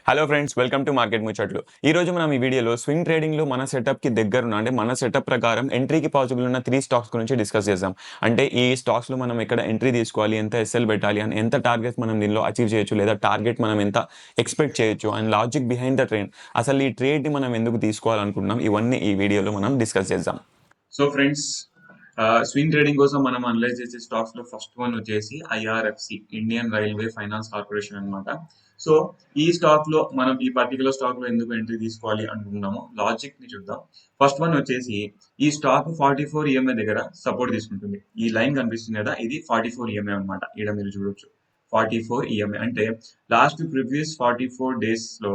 Hello friends, welcome to market ముచ్చట్లు. ఈ రోజు మనం ఈ వీడియోలో స్వింగ్ ట్రేడింగ్లో మన సెటప్కి దగ్గరున్న అంటే మన సెటప్ ప్రకారం ఎంట్రీకి పాసిబుల్ ఉన్న 3 స్టాక్స్ గురించి డిస్కస్ చేద్దాం. అంటే ఈ స్టాక్స్లో మనం ఎక్కడ ఎంట్రీ తీసుకోవాలి, ఎంత ఎస్ఎల్ పెట్టాలి అని, ఎంత టార్గెట్ మనం దీనిలో అచీవ్ చేయొచ్చు, లేదా టార్గెట్ మనం ఎంత ఎక్స్పెక్ట్ చేయొచ్చు and logic behind the trade, అసలు ఈ ట్రేడ్ని మనం ఎందుకు తీసుకోవాలనుకుంటున్నాం, ఇవన్నీ ఈ వీడియోలో మనం డిస్కస్ చేద్దాం. సో ఫ్రెండ్స్, స్వింగ్ ట్రేడింగ్ కోసం మనం అనలైజ్ చేసే స్టాక్స్ లో ఫస్ట్ వన్ వచ్చేసి IRFC, Indian railway finance corporation అన్నమాట. సో ఈ స్టాక్ లో మనం ఈ పర్టికులర్ స్టాక్ లో ఎందుకు ఎంట్రీ తీసుకోవాలి అనుకుంటున్నామో లాజిక్ ని చూద్దాం. ఫస్ట్ వన్ వచ్చేసి ఈ స్టాక్ 44 ఈఎంఐ దగ్గర సపోర్ట్ తీసుకుంటుంది. ఈ లైన్ కనిపిస్తుంది కదా, ఇది 44 ఈఎంఐ అనమాట. ఇక్కడ మీరు చూడొచ్చు 44 ఈఎంఐ అంటే లాస్ట్ ప్రీవియస్ 44 డేస్ లో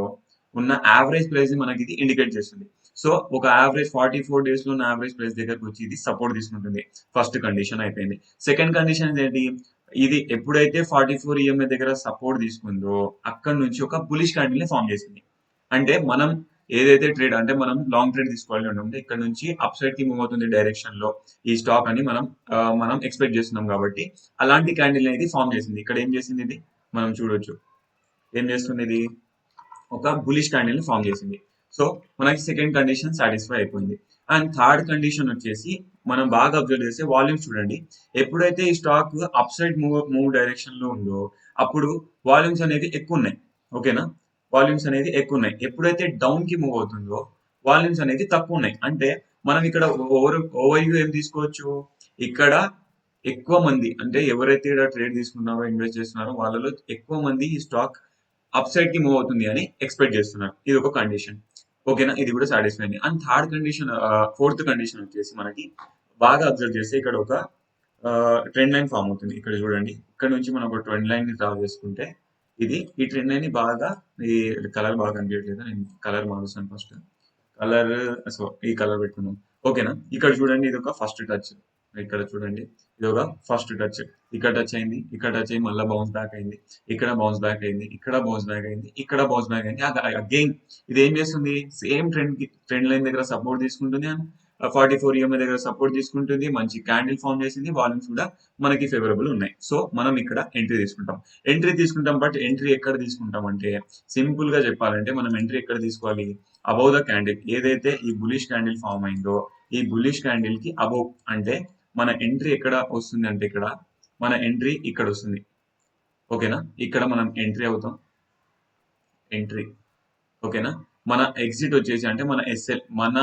ఉన్న యావరేజ్ ప్రైస్ మనకి ఇది ఇండికేట్ చేస్తుంది. సో ఒక యావరేజ్ 44 డేస్ లో ఉన్న యావరేజ్ ప్రైస్ దగ్గరకు వచ్చి ఇది సపోర్ట్ తీసుకుంటుంది. ఫస్ట్ కండిషన్ అయిపోయింది. సెకండ్ కండిషన్ ఏంటి, ఇది ఎప్పుడైతే 44 ఈఎంఐ దగ్గర సపోర్ట్ తీసుకుందో అక్కడ నుంచి ఒక బులిష్ క్యాండిల్ ని ఫామ్ చేసింది. అంటే మనం ఏదైతే ట్రేడ్ అంటే మనం లాంగ్ ట్రేడ్ తీసుకోవాలి అంటే ఇక్కడ నుంచి అప్ సైడ్ కి మూవ్ అవుతుంది డైరెక్షన్ లో ఈ స్టాక్ అని మనం ఎక్స్పెక్ట్ చేస్తున్నాం. కాబట్టి అలాంటి క్యాండిల్ అనేది ఫామ్ చేసింది. ఇక్కడ ఏం చేసింది ఇది మనం చూడొచ్చు. ఏం చేస్తుంది ఇది, ఒక బులిష్ క్యాండిల్ ని ఫామ్ చేసింది. సో మనకి సెకండ్ కండిషన్ సాటిస్ఫై అయిపోయింది. అండ్ థర్డ్ కండిషన్ వచ్చేసి మనం బాగా అబ్జర్వ్ చేస్తే వాల్యూమ్స్ చూడండి. ఎప్పుడైతే ఈ stock up side move direction లో ఉందో అప్పుడు వాల్యూమ్స్ అనేది ఎక్కువ ఉన్నాయి. ఓకేనా, వాల్యూమ్స్ అనేది ఎక్కువ ఉన్నాయి. ఎప్పుడైతే డౌన్ కి మూవ్ అవుతుందో వాల్యూమ్స్ అనేది తక్కువ ఉన్నాయి. అంటే మనం ఇక్కడ ఓవర్ ఏం తీసుకోవచ్చు, ఇక్కడ ఎక్కువ మంది అంటే ఎవరైతే ఇక్కడ ట్రేడ్ తీసుకున్నారో ఇన్వెస్ట్ చేస్తున్నారో వాళ్ళలో ఎక్కువ మంది ఈ స్టాక్ అప్ సైడ్ కి మూవ్ అవుతుంది అని ఎక్స్పెక్ట్ చేస్తున్నారు. ఇది ఒక కండిషన్. ఓకేనా, ఇది కూడా సాటిస్ఫై అయింది. And third condition, fourth condition వచ్చేసి మనకి బాగా అబ్జర్వ్ చేస్తే ఇక్కడ ఒక ట్రెండ్ లైన్ ఫామ్ అవుతుంది. ఇక్కడ చూడండి, ఇక్కడ నుంచి మనం ఒక ట్రెండ్ లైన్ ని డ్రా చేసుకుంటే ఈ ట్రెండ్ లైన్ ని బాగా, ఈ కలర్ బాగా కనిపించట్లేదు, నేను కలర్ మారుస్తాను ఫస్ట్. కలర్, సో ఈ కలర్ పెట్టుకుందాం. ఓకేనా, ఇక్కడ చూడండి ఇది ఒక ఫస్ట్ టచ్. ఇక్కడ చూడండి ఇది ఒక ఫస్ట్ టచ్. ఇక్కడ టచ్ అయింది, ఇక్కడ టచ్ అయింది, మళ్ళీ బౌన్స్ బ్యాక్ అయింది, ఇక్కడ బౌన్స్ బ్యాక్ అయింది, ఇక్కడ బౌన్స్ బ్యాక్ అయింది, ఇక్కడ బౌన్స్ బ్యాక్ అయింది. అగైన్ ఇది ఏం చేస్తుంది, సేమ్ ట్రెండ్ లైన్ దగ్గర సపోర్ట్ తీసుకుంటుంది అండ్ 44 ఈఎంఐ దగ్గర సపోర్ట్ తీసుకుంటుంది. మంచి క్యాండిల్ ఫామ్ చేసింది, వాల్యూమ్స్ కూడా మనకి ఫేవరబుల్ ఉన్నాయి. సో మనం ఇక్కడ ఎంట్రీ తీసుకుంటాం. బట్ ఎంట్రీ ఎక్కడ తీసుకుంటాం అంటే, సింపుల్ గా చెప్పాలంటే మనం ఎంట్రీ ఎక్కడ తీసుకోవాలి, అబౌవ్ ద క్యాండిల్. ఏదైతే ఈ బులిష్ క్యాండిల్ ఫామ్ అయిందో ఈ బులిష్ క్యాండిల్ కి అబౌవ్ అంటే మన ఎంట్రీ ఎక్కడ వస్తుంది అంటే, ఇక్కడ మన ఎంట్రీ ఇక్కడ వస్తుంది. ఓకేనా, ఇక్కడ మనం ఎంట్రీ అవుతాం. ఎంట్రీ ఓకేనా, మన ఎగ్జిట్ వచ్చేసి అంటే మన ఎస్ఎల్, మన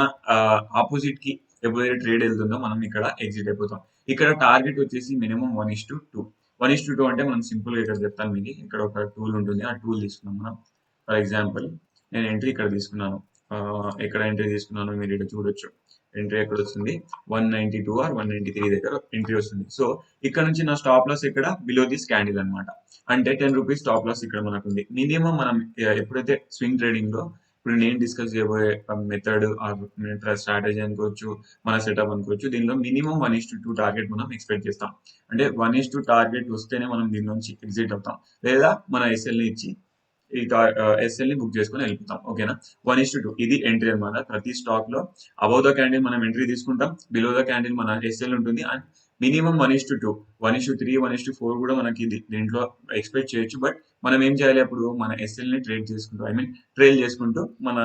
ఆపోజిట్ కి ఎప్పుడైతే ట్రేడ్ వెళ్తుందో మనం ఇక్కడ ఎగ్జిట్ అయిపోతాం. ఇక్కడ టార్గెట్ వచ్చేసి మినిమం 1:2. 1:2 అంటే మనం సింపుల్ గా ఇక్కడ చెప్తాను మీకు. ఇక్కడ ఒక టూల్ ఉంటుంది, ఆ టూల్ తీసుకున్నాం మనం. ఫర్ ఎగ్జాంపుల్ నేను ఎంట్రీ ఇక్కడ తీసుకున్నాను. ఎక్కడ ఎంట్రీ తీసుకున్నాను మీరు ఇక్కడ చూడొచ్చు. ఎంట్రీ ఎక్కడ వస్తుంది, 192 ఆర్ 193 దగ్గర ఎంట్రీ వస్తుంది. సో ఇక్కడ నుంచి నా స్టాప్ లాస్ ఇక్కడ బిలో దిస్ క్యాండిల్ అనమాట. అంటే 10 రూపీస్ స్టాప్ లాస్ ఇక్కడ మనకు ఉంది. మినిమం మనం ఎప్పుడైతే స్వింగ్ ట్రేడింగ్ లో ఇప్పుడు నేను డిస్కస్ చేయబోయే మెథడ్ స్ట్రాటజీ అనుకోవచ్చు, మన సెటప్ అనుకోవచ్చు, దీనిలో మినిమం 1:2 టార్గెట్ మనం ఎక్స్పెక్ట్ చేస్తాం. అంటే 1:2 టార్గెట్ వస్తేనే మనం దీని నుంచి ఎగ్జిట్ అవుతాం, లేదా మన ఎస్ఎల్ ని ఇచ్చి ఈ ఎస్ఎల్ ని బుక్ చేసుకుని వెళ్ళిపోతాం. ఓకేనా, 1:2 ఇది ఎంట్రీ అనమాట. ప్రతి స్టాక్ లో అబౌవ్ ద క్యాండిల్ మనం ఎంట్రీ తీసుకుంటాం, బిలో ద క్యాండిల్ మన ఎస్ఎల్ ఉంటుంది. అండ్ మినిమం 1:2, 1:3, 1:4 కూడా మనకి దీంట్లో ఎక్స్పెక్ట్ చేయొచ్చు. బట్ మనం ఏం చేయాలి, అప్పుడు మన ఎస్ఎల్ ని ట్రేల్ చేసుకుంటూ మన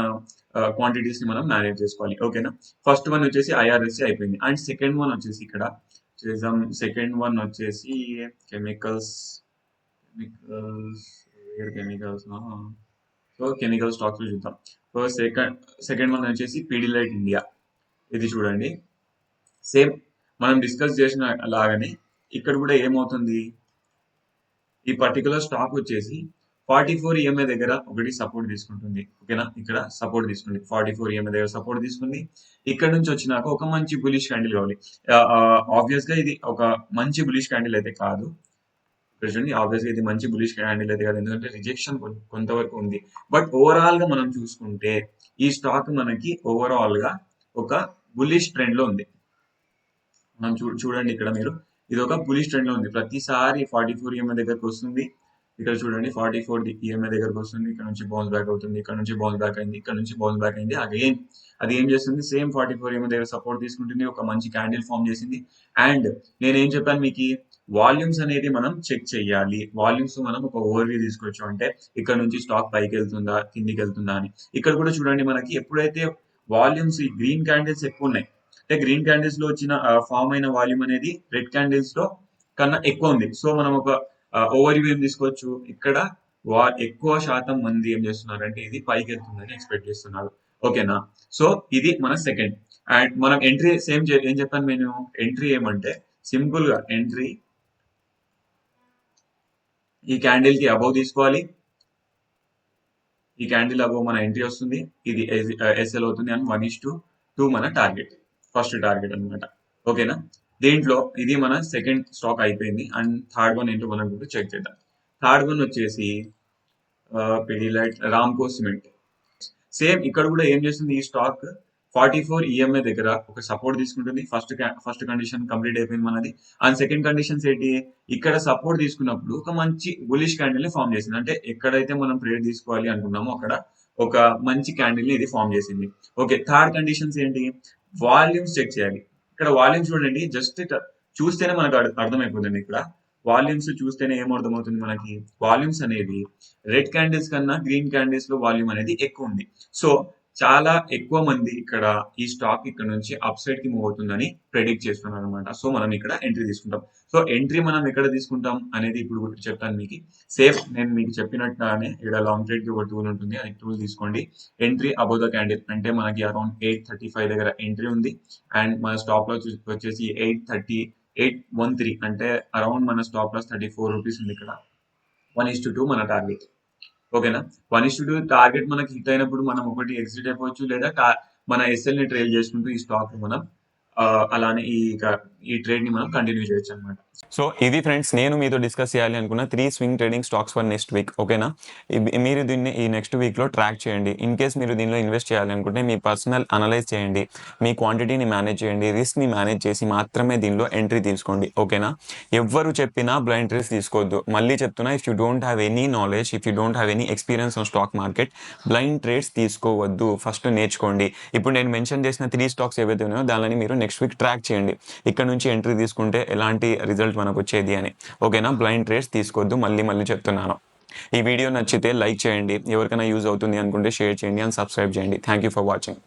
క్వాంటిటీస్ ని మనం మేనేజ్ చేసుకోవాలి. ఓకేనా, ఫస్ట్ వన్ వచ్చేసి ఐఆర్ఎస్సి అయిపోయింది. అండ్ సెకండ్ వన్ వచ్చేసి ఇక్కడ చేద్దాం. సెకండ్ వన్ వచ్చేసి కెమికల్స్. సో కెమికల్ స్టాక్స్ చూద్దాం. సో సెకండ్ వన్ వచ్చేసి పీడిలైట్ ఇండియా. ఇది చూడండి, సేమ్ మనం డిస్కస్ చేసిన లాగానే ఇక్కడ కూడా ఏమవుతుంది, ఈ పర్టికులర్ స్టాక్ వచ్చేసి 44 ఈఎంఐ దగ్గర ఒకటి సపోర్ట్ తీసుకుంటుంది. ఓకేనా, ఇక్కడ సపోర్ట్ తీసుకుంది, 44 ఈఎంఐ దగ్గర సపోర్ట్ తీసుకుంది. ఇక్కడ నుంచి వచ్చినాక ఒక మంచి బులిష్ క్యాండిల్ కావాలి. ఆబ్వియస్ గా ఇది ఒక మంచి బులిష్ క్యాండిల్ అయితే కాదు. చూడండి, ఆబ్వియస్ గా ఇది మంచి బులిష్ క్యాండిల్ అయితే కాదు, ఎందుకంటే రిజెక్షన్ కొంతవరకు ఉంది. బట్ ఓవరాల్ గా మనం చూసుకుంటే ఈ స్టాక్ మనకి ఓవరాల్ గా ఒక బులిష్ ట్రెండ్ లో ఉంది. మనం చూడండి ఇక్కడ మీరు, ఇది ఒక బులిష్ ట్రెండ్ లో ఉంది. ప్రతిసారి 44 ఈఎంఐ దగ్గరకు వస్తుంది. ఇక్కడ చూడండి 44 ఈఎంఐ దగ్గరకు వస్తుంది, ఇక్కడ నుంచి బౌన్స్ బ్యాక్ అవుతుంది, ఇక్కడ నుంచి బౌన్స్ బ్యాక్ అయింది, ఇక్కడ నుంచి బౌన్స్ బ్యాక్ అయింది. అగైన్ అది ఏం చేస్తుంది, సేమ్ 44 ఈఎంఐ దగ్గర సపోర్ట్ తీసుకుంటుంది, ఒక మంచి క్యాండిల్ ఫామ్ చేసింది. అండ్ నేనేం చెప్పాను మీకు, వాల్యూమ్స్ అనేది మనం చెక్ చేయాలి. వాల్యూమ్స్ మనం ఒక ఓవర్‌వ్యూ తీసుకోవచ్చు. అంటే ఇక్కడ నుంచి స్టాక్ పైకెళ్తుందా? కిందికెళ్తుందా అని. ఇక్కడ కూడా చూడండి మనకి ఎప్పుడైతే వాల్యూమ్స్ ఈ గ్రీన్ క్యాండిల్స్ ఎక్కువున్నాయి. అంటే గ్రీన్ క్యాండిల్స్‌లో వచ్చిన ఫార్మ్ అయిన వాల్యూమ్ అనేది రెడ్ క్యాండిల్స్‌లో కన్నా ఎక్కువుంది. సో, మనం ఒక ఓవర్‌వ్యూ ఏం తీసుకోవచ్చు. ఇక్కడ ఎక్కువ శాతం మంది ఏం చేస్తున్నారంటే ఇది పైకెళ్తుందని ఎక్స్‌పెక్ట్ చేస్తున్నారు. ఓకేనా? సో, ఇది మన సెకండ్. అండ్ మనం ఎంట్రీ సేమ్ ఏం చెప్పాను నేను? ఎంట్రీ ఏమంటే సింపుల్‌గా ఎంట్రీ ఈ క్యాండిల్ కి అబౌవ్ తీసుకోవాలి. ఈ క్యాండిల్ అబౌవ్ మన ఎంట్రీ వస్తుంది. ఇది ఎస్ఎల్ అవుతుంది అండ్ 1:2 మన టార్గెట్. ఫస్ట్ టార్గెట్ అన్నమాట. ఓకేనా? దీంట్లో ఇది మన సెకండ్ స్టాక్ అయిపోయింది. అండ్ థర్డ్ వన్ ఏంటో మనం ఇప్పుడు చెక్ చేద్దాం. థర్డ్ వన్ వచ్చేసి పిడిలైట్ రామ్కో సిమెంట్. సేమ్ ఇక్కడ కూడా ఏం చేస్తుంది ఈ స్టాక్ 44 ఈఎంఐ దగ్గర ఒక సపోర్ట్ తీసుకుంటుంది. ఫస్ట్ కండిషన్ కంప్లీట్ అయిపోయింది మనది. అండ్ సెకండ్ కండిషన్స్ ఏంటి? ఇక్కడ సపోర్ట్ తీసుకున్నప్పుడు ఒక మంచి బులిష్ క్యాండిల్ ని ఫామ్ చేసింది. అంటే ఎక్కడైతే మనం ట్రేడ్ తీసుకోవాలి అనుకున్నామో అక్కడ ఒక మంచి క్యాండిల్ ని ఇది ఫామ్ చేసింది. ఓకే, థర్డ్ కండిషన్స్ ఏంటి? వాల్యూమ్స్ చెక్ చేయాలి. ఇక్కడ వాల్యూమ్స్ చూడండి, జస్ట్ చూస్తేనే మనకు అర్థమైపోతుంది. ఇక్కడ వాల్యూమ్స్ చూస్తేనే ఏం అర్థమవుతుంది మనకి? వాల్యూమ్స్ అనేవి రెడ్ క్యాండిల్స్ కన్నా గ్రీన్ క్యాండిల్స్ లో వాల్యూమ్ అనేది ఎక్కువ ఉంది. సో చాలా ఎక్కువ మంది ఇక్కడ ఈ స్టాక్ ఇక్కడ నుంచి అప్ సైడ్ కి మూవ్ అవుతుందని ప్రెడిక్ట్ చేస్తున్నారు అనమాట. సో మనం ఇక్కడ ఎంట్రీ తీసుకుంటాం. సో ఎంట్రీ మనం ఎక్కడ తీసుకుంటాం అనేది ఇప్పుడు చెప్తాను మీకు. సేఫ్ నేను మీకు చెప్పినట్టుగానే ఇక్కడ లాంగ్ ట్రేడ్ కి ఒక టూల్ ఉంటుంది. అది టూల్ తీసుకోండి. ఎంట్రీ అబౌవ్ ద క్యాండిల్ అంటే మనకి అరౌండ్ 835 దగ్గర ఎంట్రీ ఉంది. అండ్ మన స్టాప్ లాస్ వచ్చేసి 813 అంటే అరౌండ్ మన స్టాప్ లాస్ 34 రూపీస్ ఉంది ఇక్కడ. 1:2 మన టార్గెట్. ఓకేనా? 1:2 టార్గెట్ మనకి హిట్ అయినప్పుడు మనం ఒకటి ఎగ్జిట్ అయిపోవచ్చు, లేదా మన ఎస్ఎల్ ని ట్రేడ్ చేసుకుంటూ ఈ స్టాక్ మనం అలానే ఈ ట్రేడ్ ని మనం కంటిన్యూ చేయొచ్చు అనమాట. సో ఇది ఫ్రెండ్స్ నేను మీతో డిస్కస్ చేయాలి అనుకున్న 3 swing trading stocks for next week. ఓకేనా? మీరు దీన్ని ఈ నెక్స్ట్ వీక్లో ట్రాక్ చేయండి. ఇన్ కేస్ మీరు దీనిలో ఇన్వెస్ట్ చేయాలి అనుకుంటే మీ పర్సనల్ అనలైజ్ చేయండి, మీ క్వాంటిటీని మేనేజ్ చేయండి, రిస్క్ని మేనేజ్ చేసి మాత్రమే దీనిలో ఎంట్రీ తీసుకోండి. ఓకేనా? ఎవ్వరు చెప్పినా బ్లైండ్ ట్రేడ్స్ తీసుకోవద్దు. మళ్ళీ చెప్తున్నా, if you don't have any knowledge, if you don't have any experience on stock market, blind trades తీసుకోవద్దు. ఫస్ట్ నేర్చుకోండి. ఇప్పుడు నేను మెన్షన్ చేసిన 3 స్టాక్స్ ఏవైతే ఉన్నాయో దానిని మీరు నెక్స్ట్ వీక్ ట్రాక్ చేయండి. ఇక్కడ నుంచి ఎంట్రీ తీసుకుంటే ఎలాంటి రిజల్ట్ మనకు వచ్చేది అని. ఓకేనా? బ్లైండ్ ట్రేడ్స్ తీసుకోవద్దు. మళ్ళీ చెప్తున్నాను. ఈ వీడియో నచ్చితే లైక్ చేయండి, ఎవరికైనా యూజ్ అవుతుంది అనుకుంటే షేర్ చేయండి అండ్ సబ్స్క్రైబ్ చేయండి. Thank you for watching.